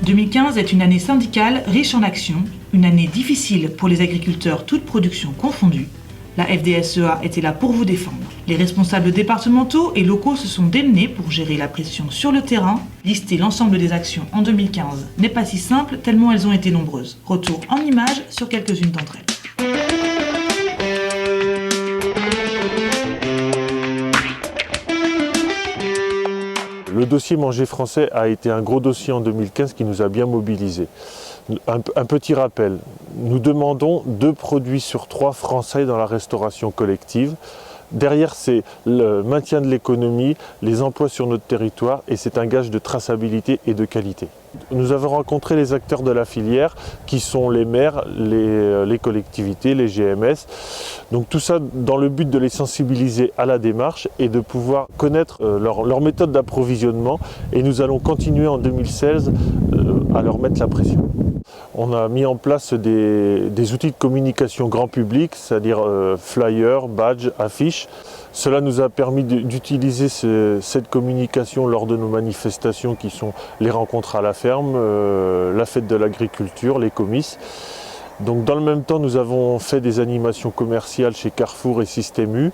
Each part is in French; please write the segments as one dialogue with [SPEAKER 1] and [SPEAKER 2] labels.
[SPEAKER 1] 2015 est une année syndicale riche en actions, une année difficile pour les agriculteurs, toutes productions confondues. La FDSEA était là pour vous défendre. Les responsables départementaux et locaux se sont démenés pour gérer la pression sur le terrain. Lister l'ensemble des actions en 2015 n'est pas si simple tellement elles ont été nombreuses. Retour en images sur quelques-unes d'entre elles.
[SPEAKER 2] Le dossier Manger français a été un gros dossier en 2015 qui nous a bien mobilisés. Un petit rappel, nous demandons 2 produits sur 3 français dans la restauration collective. Derrière, c'est le maintien de l'économie, les emplois sur notre territoire et c'est un gage de traçabilité et de qualité. Nous avons rencontré les acteurs de la filière qui sont les maires, les collectivités, les GMS. Donc tout ça dans le but de les sensibiliser à la démarche et de pouvoir connaître leur méthode d'approvisionnement. Et nous allons continuer en 2016 à leur mettre la pression. On a mis en place des outils de communication grand public, c'est-à-dire flyers, badges, affiches. Cela nous a permis d'utiliser cette communication lors de nos manifestations qui sont les rencontres à la ferme, la fête de l'agriculture, les comices. Donc dans le même temps, nous avons fait des animations commerciales chez Carrefour et Système U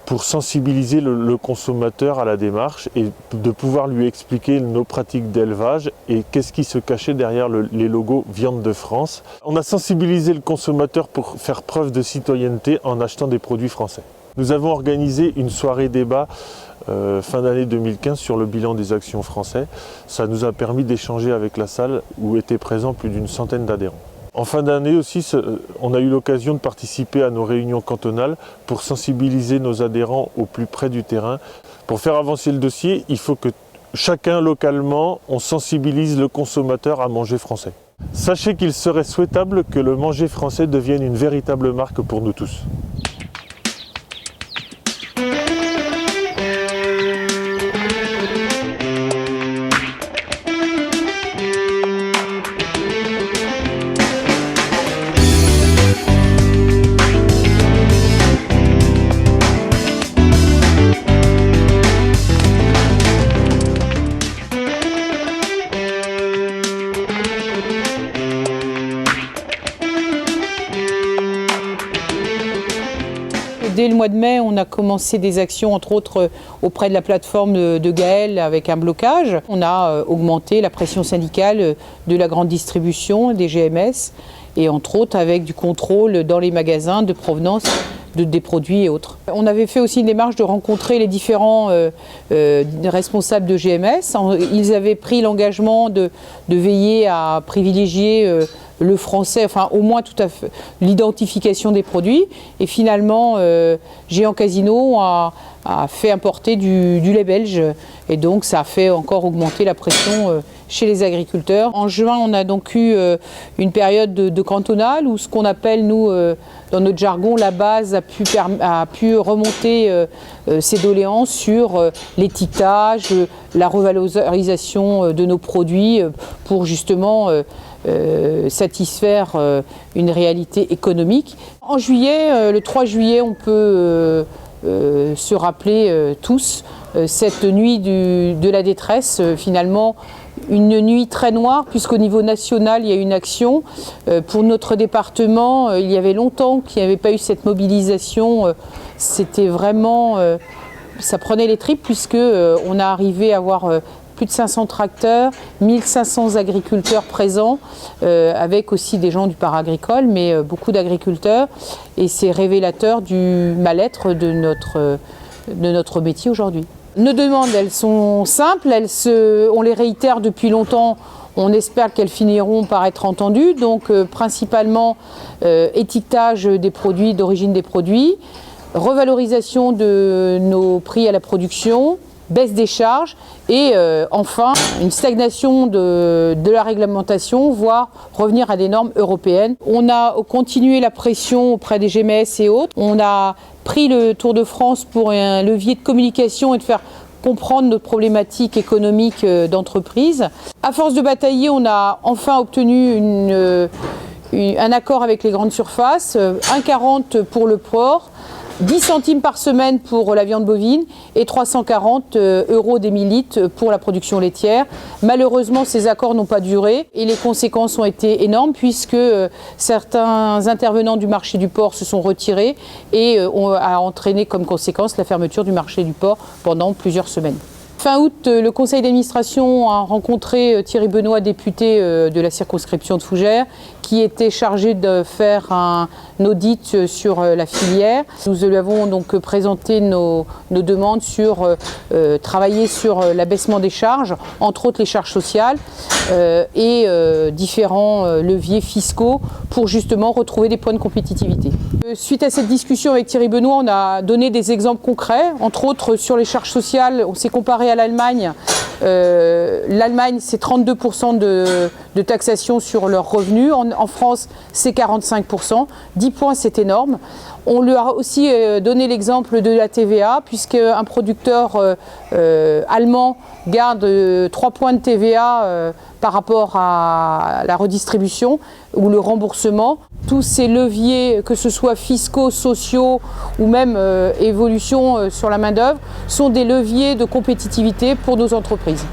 [SPEAKER 2] pour sensibiliser le consommateur à la démarche et de pouvoir lui expliquer nos pratiques d'élevage et qu'est-ce qui se cachait derrière les logos Viande de France. On a sensibilisé le consommateur pour faire preuve de citoyenneté en achetant des produits français. Nous avons organisé une soirée débat fin d'année 2015 sur le bilan des actions français. Ça nous a permis d'échanger avec la salle où étaient présents plus d'une centaine d'adhérents. En fin d'année aussi, on a eu l'occasion de participer à nos réunions cantonales pour sensibiliser nos adhérents au plus près du terrain. Pour faire avancer le dossier, il faut que chacun localement, on sensibilise le consommateur à manger français. Sachez qu'il serait souhaitable que le manger français devienne une véritable marque pour nous tous.
[SPEAKER 3] Dès le mois de mai, on a commencé des actions, entre autres auprès de la plateforme de Gaël avec un blocage. On a augmenté la pression syndicale de la grande distribution, des GMS, et entre autres avec du contrôle dans les magasins de provenance des produits et autres. On avait fait aussi une démarche de rencontrer les différents responsables de GMS. Ils avaient pris l'engagement de veiller à privilégier le français, enfin au moins tout à fait l'identification des produits. Et finalement, Géant Casino a fait importer du lait belge et donc ça a fait encore augmenter la pression chez les agriculteurs. En juin, on a donc eu une période de cantonale où ce qu'on appelle, nous, dans notre jargon, la base a pu remonter ses doléances sur l'étiquetage, la revalorisation de nos produits pour justement satisfaire une réalité économique. En juillet, le 3 juillet, on peut se rappeler tous cette nuit de la détresse, finalement une nuit très noire puisqu'au niveau national il y a une action. Pour notre département, il y avait longtemps qu'il n'y avait pas eu cette mobilisation, c'était vraiment, ça prenait les tripes puisque on a arrivé à avoir plus de 500 tracteurs, 1500 agriculteurs présents, avec aussi des gens du paragricole, mais beaucoup d'agriculteurs. Et c'est révélateur du mal-être de notre métier aujourd'hui. Nos demandes, elles sont simples, on les réitère depuis longtemps. On espère qu'elles finiront par être entendues. Donc principalement étiquetage des produits, d'origine des produits, revalorisation de nos prix à la production, baisse des charges et enfin une stagnation de la réglementation, voire revenir à des normes européennes. On a continué la pression auprès des GMS et autres. On a pris le Tour de France pour un levier de communication et de faire comprendre nos problématiques économiques d'entreprise. À force de batailler, on a enfin obtenu un accord avec les grandes surfaces, 1,40 pour le port, 10 centimes par semaine pour la viande bovine et 340 € des millilitres pour la production laitière. Malheureusement, ces accords n'ont pas duré et les conséquences ont été énormes puisque certains intervenants du marché du porc se sont retirés et a entraîné comme conséquence la fermeture du marché du porc pendant plusieurs semaines. Fin août, le conseil d'administration a rencontré Thierry Benoît, député de la circonscription de Fougères, qui était chargé de faire un audit sur la filière. Nous lui avons donc présenté nos demandes sur travailler sur l'abaissement des charges, entre autres les charges sociales, et différents leviers fiscaux pour justement retrouver des points de compétitivité. Suite à cette discussion avec Thierry Benoît, on a donné des exemples concrets, entre autres sur les charges sociales. On s'est comparé à l'Allemagne. L'Allemagne, c'est 32% de taxation sur leurs revenus. En France, c'est 45%. 10 points, c'est énorme. On lui a aussi donné l'exemple de la TVA, puisqu'un producteur allemand garde 3 points de TVA par rapport à la redistribution ou le remboursement. Tous ces leviers, que ce soit fiscaux, sociaux ou même évolution sur la main-d'œuvre, sont des leviers de compétitivité pour nos entreprises.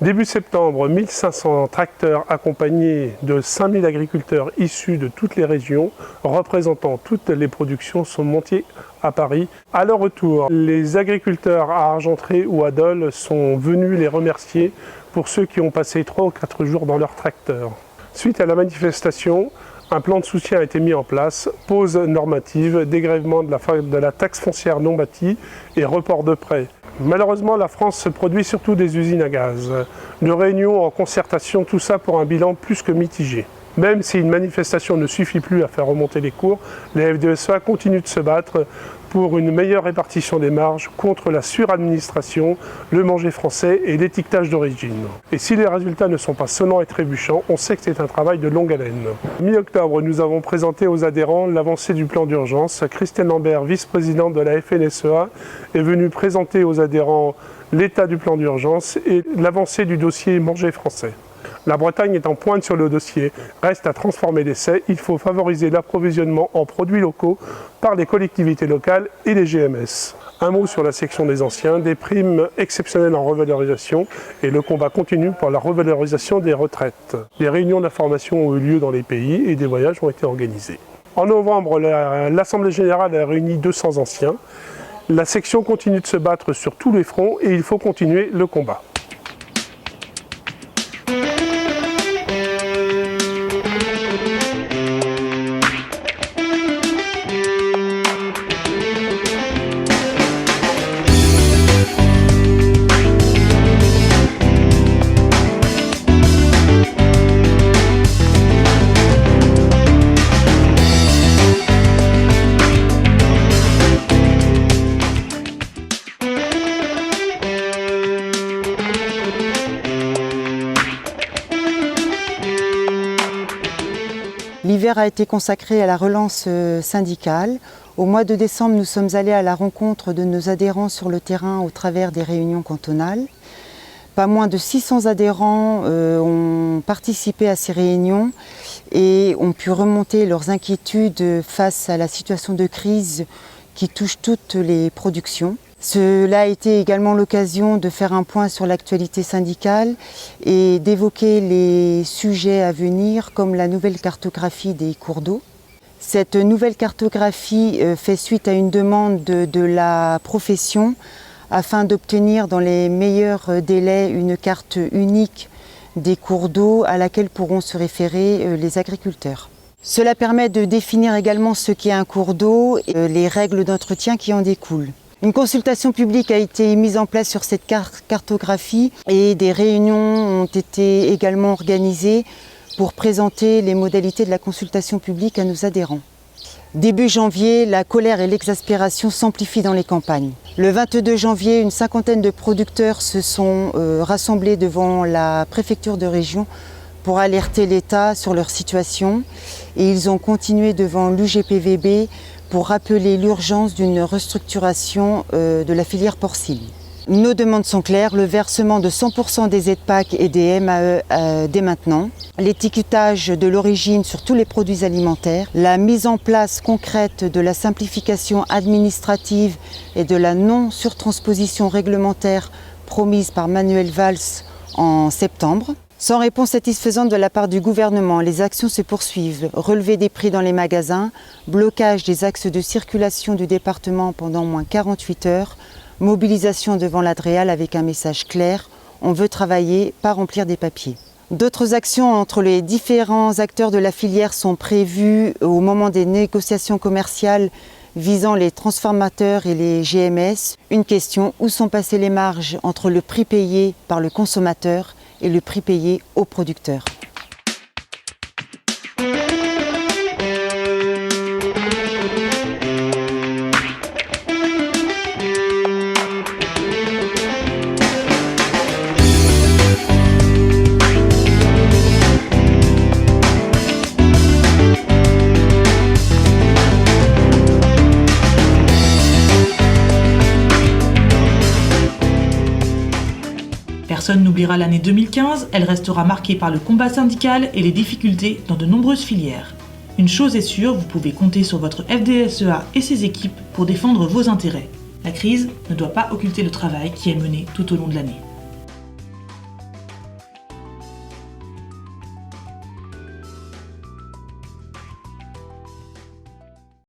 [SPEAKER 4] Début septembre, 1500 tracteurs accompagnés de 5000 agriculteurs issus de toutes les régions, représentant toutes les productions, sont montés à Paris. À leur retour, les agriculteurs à Argentré ou à Dole sont venus les remercier pour ceux qui ont passé 3 ou 4 jours dans leur tracteur. Suite à la manifestation, un plan de soutien a été mis en place, pause normative, dégrèvement de la taxe foncière non bâtie et report de prêts. Malheureusement, la France se produit surtout des usines à gaz. De réunions en concertation, tout ça pour un bilan plus que mitigé. Même si une manifestation ne suffit plus à faire remonter les cours, la FDSEA continue de se battre pour une meilleure répartition des marges contre la suradministration, le manger français et l'étiquetage d'origine. Et si les résultats ne sont pas sonnants et trébuchants, on sait que c'est un travail de longue haleine. Mi-octobre, nous avons présenté aux adhérents l'avancée du plan d'urgence. Christiane Lambert, vice-présidente de la FNSEA, est venue présenter aux adhérents l'état du plan d'urgence et l'avancée du dossier manger français. La Bretagne est en pointe sur le dossier. Reste à transformer l'essai. Il faut favoriser l'approvisionnement en produits locaux par les collectivités locales et les GMS. Un mot sur la section des anciens, des primes exceptionnelles en revalorisation et le combat continue pour la revalorisation des retraites. Des réunions d'information ont eu lieu dans les pays et des voyages ont été organisés. En novembre, l'Assemblée générale a réuni 200 anciens. La section continue de se battre sur tous les fronts et il faut continuer le combat.
[SPEAKER 5] L'hiver a été consacré à la relance syndicale. Au mois de décembre, nous sommes allés à la rencontre de nos adhérents sur le terrain au travers des réunions cantonales. Pas moins de 600 adhérents ont participé à ces réunions et ont pu remonter leurs inquiétudes face à la situation de crise qui touche toutes les productions. Cela a été également l'occasion de faire un point sur l'actualité syndicale et d'évoquer les sujets à venir comme la nouvelle cartographie des cours d'eau. Cette nouvelle cartographie fait suite à une demande de la profession afin d'obtenir dans les meilleurs délais une carte unique des cours d'eau à laquelle pourront se référer les agriculteurs. Cela permet de définir également ce qu'est un cours d'eau et les règles d'entretien qui en découlent. Une consultation publique a été mise en place sur cette cartographie et des réunions ont été également organisées pour présenter les modalités de la consultation publique à nos adhérents. Début janvier, la colère et l'exaspération s'amplifient dans les campagnes. Le 22 janvier, une cinquantaine de producteurs se sont rassemblés devant la préfecture de région pour alerter l'État sur leur situation et ils ont continué devant l'UGPVB pour rappeler l'urgence d'une restructuration de la filière porcine. Nos demandes sont claires, le versement de 100% des aides PAC et des MAE dès maintenant, l'étiquetage de l'origine sur tous les produits alimentaires, la mise en place concrète de la simplification administrative et de la non-surtransposition réglementaire promise par Manuel Valls en septembre. Sans réponse satisfaisante de la part du gouvernement, les actions se poursuivent. Relevé des prix dans les magasins, blocage des axes de circulation du département pendant moins 48 heures, mobilisation devant l'Adréal avec un message clair, on veut travailler, pas remplir des papiers. D'autres actions entre les différents acteurs de la filière sont prévues au moment des négociations commerciales visant les transformateurs et les GMS. Une question, où sont passées les marges entre le prix payé par le consommateur et le prix payé aux producteurs?
[SPEAKER 1] Personne n'oubliera l'année 2015, elle restera marquée par le combat syndical et les difficultés dans de nombreuses filières. Une chose est sûre, vous pouvez compter sur votre FDSEA et ses équipes pour défendre vos intérêts. La crise ne doit pas occulter le travail qui est mené tout au long de l'année.